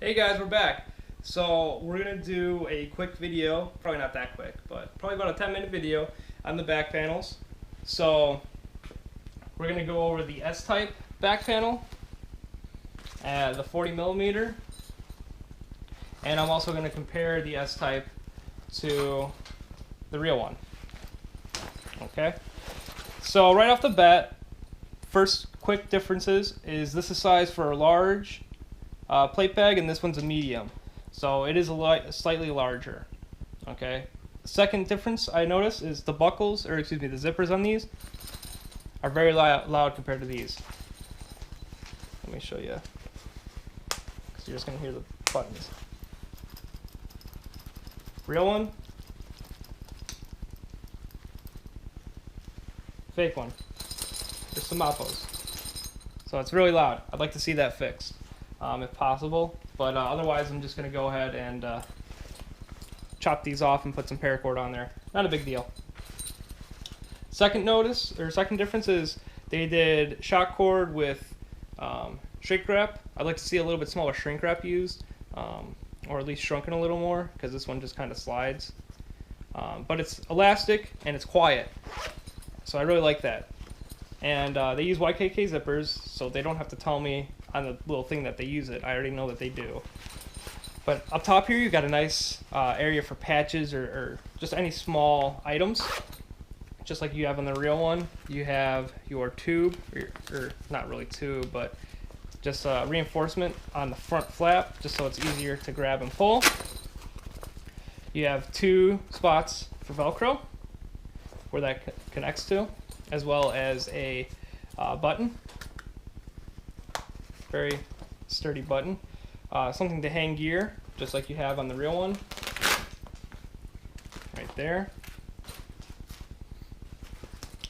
Hey guys, we're back. So we're gonna do a quick video, probably not that quick, but probably about a 10-minute video on the back panels. So we're gonna go over the S-type back panel, the 40mm, and I'm also gonna compare the S-type to the real one. Okay. So right off the bat, first quick differences is this is size for a large plate bag, and this one's a medium, so it is slightly larger. Okay. Second difference I notice is the buckles, or excuse me, the zippers on these are very loud compared to these. Let me show you, because you're just gonna hear the buttons. Real one, fake one. There's some SEMAPOs, so it's really loud. I'd like to see that fixed. If possible, but otherwise I'm just going to go ahead and chop these off and put some paracord on there. Not a big deal. Second difference is they did shock cord with shrink wrap. I'd like to see a little bit smaller shrink wrap used, or at least shrunken a little more, because this one just kind of slides. But it's elastic and it's quiet, so I really like that. And they use YKK zippers, so they don't have to tell me on the little thing that they use it. I already know that they do. But up top here, you've got a nice area for patches or just any small items. Just like you have on the real one, you have your tube, or not really tube, but just reinforcement on the front flap, just so it's easier to grab and pull. You have two spots for Velcro, where that connects to, as well as a button. Very sturdy button. Something to hang gear, just like you have on the real one. Right there.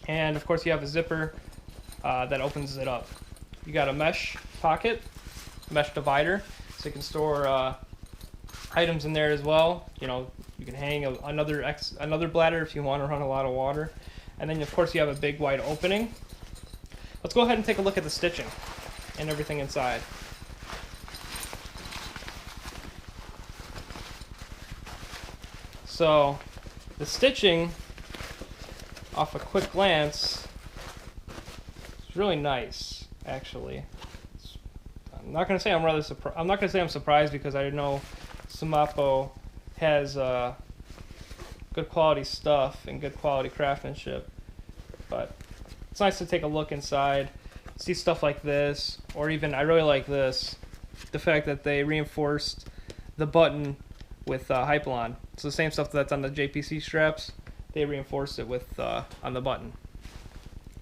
And of course you have a zipper that opens it up. You got a mesh pocket, mesh divider, so you can store items in there as well. You know, you can hang another bladder if you want to run a lot of water. And then of course you have a big wide opening. Let's go ahead and take a look at the stitching and everything inside. So the stitching, off a quick glance, is really nice, actually. I'm not gonna say I'm surprised, because I know SEMAPO has good quality stuff and good quality craftsmanship, but it's nice to take a look inside, see stuff like this, or even, I really like this, the fact that they reinforced the button with Hypalon. It's the same stuff that's on the JPC straps. They reinforced it with on the button.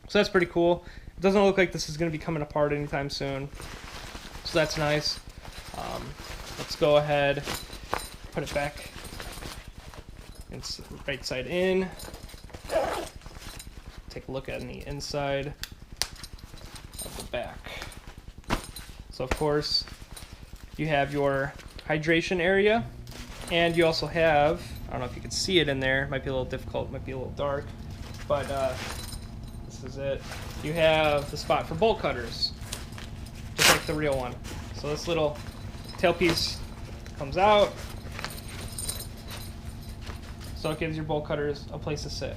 So that's pretty cool. It doesn't look like this is going to be coming apart anytime soon, so that's nice. Let's go ahead, put it back. It's right side in. Take a look at the inside of the back. So of course you have your hydration area, and you also have, I don't know if you can see it in there, it might be a little difficult, might be a little dark, but this is it. You have the spot for bolt cutters, just like the real one. So this little tailpiece comes out, so it gives your bolt cutters a place to sit.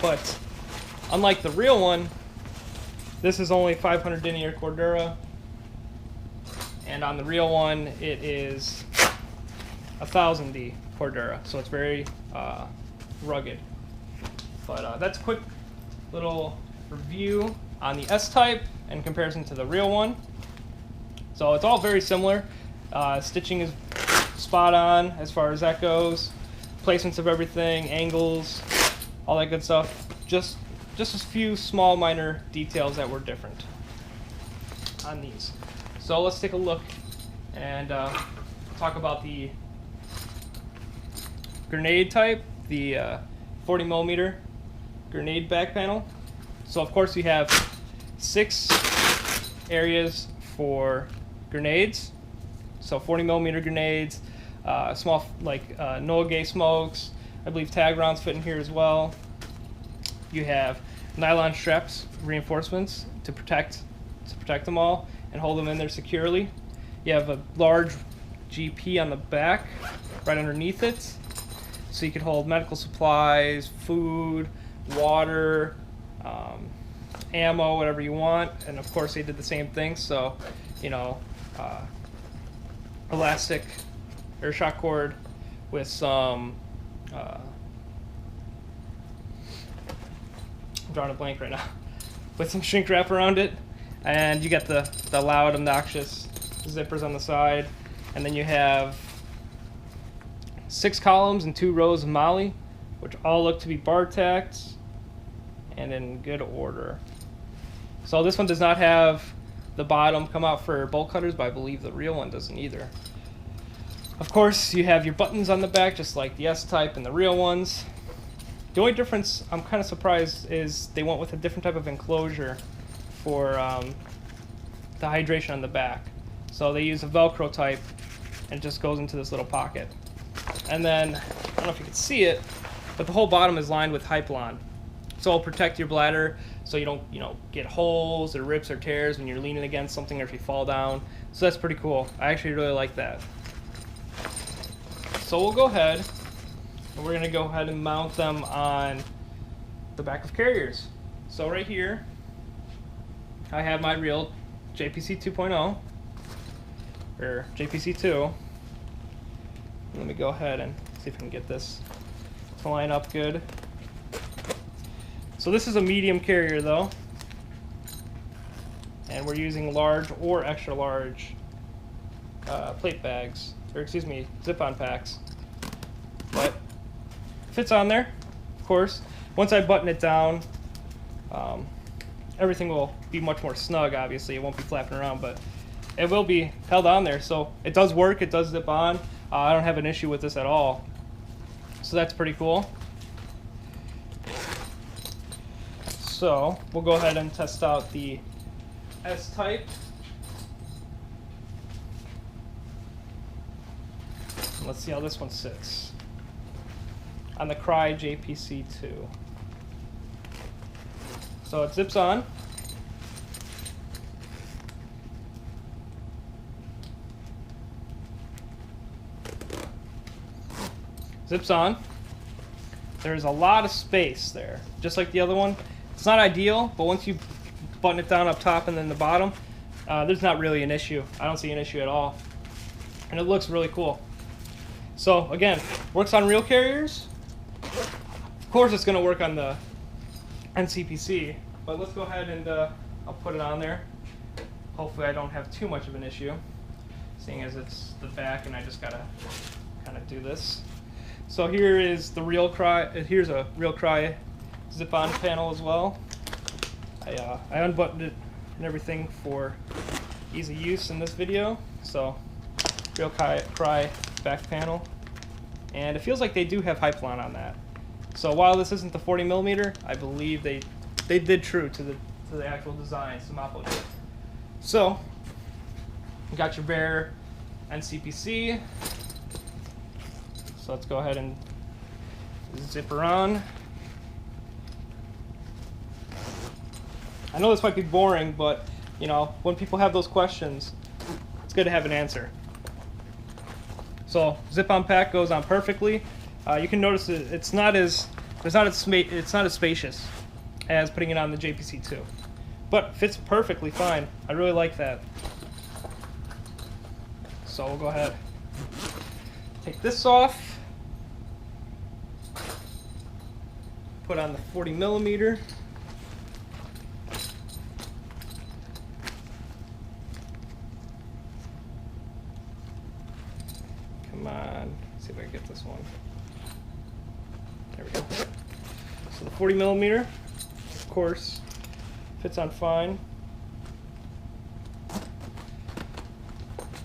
But unlike the real one, this is only 500 denier Cordura, and on the real one it is 1000D Cordura, so it's very rugged. But that's a quick little review on the S-type in comparison to the real one. So it's all very similar. Stitching is spot on as far as that goes. Placements of everything, angles, all that good stuff. Just a few small minor details that were different on these. So let's take a look and talk about the grenade type, the 40mm grenade back panel. So of course we have 6 areas for grenades. So 40mm grenades, small like Noagay smokes. I believe tag rounds fit in here as well. You have nylon straps, reinforcements to protect them all and hold them in there securely. You have a large GP on the back, right underneath it, so you could hold medical supplies, food, water, ammo, whatever you want. And of course they did the same thing, so you know, elastic or shock cord with some I'm drawing a blank right now, with some shrink wrap around it, and you get the loud, obnoxious zippers on the side. And then you have 6 columns and 2 rows of MOLLE, which all look to be bar tacks and in good order. So this one does not have the bottom come out for bolt cutters, but I believe the real one doesn't either. Of course, you have your buttons on the back, just like the S-Type and the real ones. The only difference I'm kind of surprised is they went with a different type of enclosure for the hydration on the back. So they use a Velcro type, and it just goes into this little pocket. And then, I don't know if you can see it, but the whole bottom is lined with Hypalon. So it'll protect your bladder so you don't, get holes or rips or tears when you're leaning against something or if you fall down. So that's pretty cool. I actually really like that. So we'll go ahead and we're gonna go ahead and mount them on the back of carriers. So right here, I have my real JPC 2.0 or JPC 2. Let me go ahead and see if I can get this to line up good. So this is a medium carrier though, and we're using large or extra large plate bags, or excuse me, zip-on packs. But fits on there, of course. Once I button it down, everything will be much more snug. Obviously, it won't be flapping around, but it will be held on there. So it does work. It does zip on. I don't have an issue with this at all. So that's pretty cool. So we'll go ahead and test out the S-Type. Let's see how this one sits on the Crye JPC 2. So it zips on. Zips on. There's a lot of space there, just like the other one. It's not ideal, but once you button it down up top and then the bottom, there's not really an issue. I don't see an issue at all. And it looks really cool. So again, works on real carriers. Of course it's going to work on the NCPC, but let's go ahead and I'll put it on there. Hopefully I don't have too much of an issue, seeing as it's the back and I just got to kind of do this. So here is the real Crye. Here's a real Crye zip-on panel as well. I unbuttoned it and everything for easy use in this video. So real Crye back panel, and it feels like they do have Hypalon on that. So while this isn't the 40mm, I believe they did true to the actual design SEMAPO did. So you got your bare NCPC. So let's go ahead and zip her on. I know this might be boring, but when people have those questions, it's good to have an answer. So zip-on pack goes on perfectly. You can notice it's not as spacious as putting it on the JPC 2, but fits perfectly fine. I really like that. So we'll go ahead, take this off, put on the 40mm. Come on, let's see if I can get this one. There we go. So the 40mm, of course, fits on fine.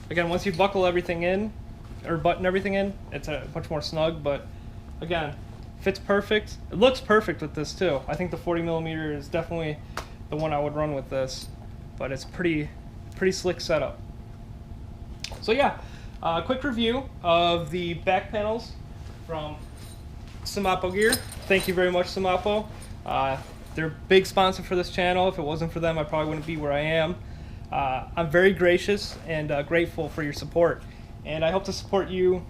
Again, once you buckle everything in, or button everything in, it's much more snug, but again, fits perfect. It looks perfect with this too. I think the 40mm is definitely the one I would run with this, but it's pretty slick setup. So yeah, quick review of the back panels from SEMAPO Gear. Thank you very much, SEMAPO. They're a big sponsor for this channel. If it wasn't for them, I probably wouldn't be where I am. I'm very gracious and grateful for your support, and I hope to support you,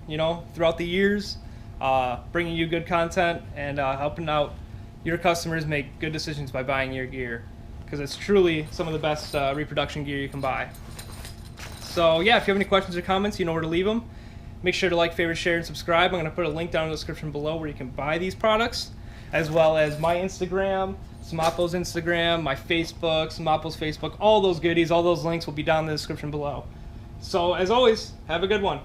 throughout the years, bringing you good content and helping out your customers make good decisions by buying your gear, because it's truly some of the best reproduction gear you can buy. So yeah, if you have any questions or comments, you know where to leave them. Make sure to like, favorite, share, and subscribe. I'm going to put a link down in the description below where you can buy these products, as well as my Instagram, SEMAPO's Instagram, my Facebook, SEMAPO's Facebook, all those goodies, all those links will be down in the description below. So as always, have a good one.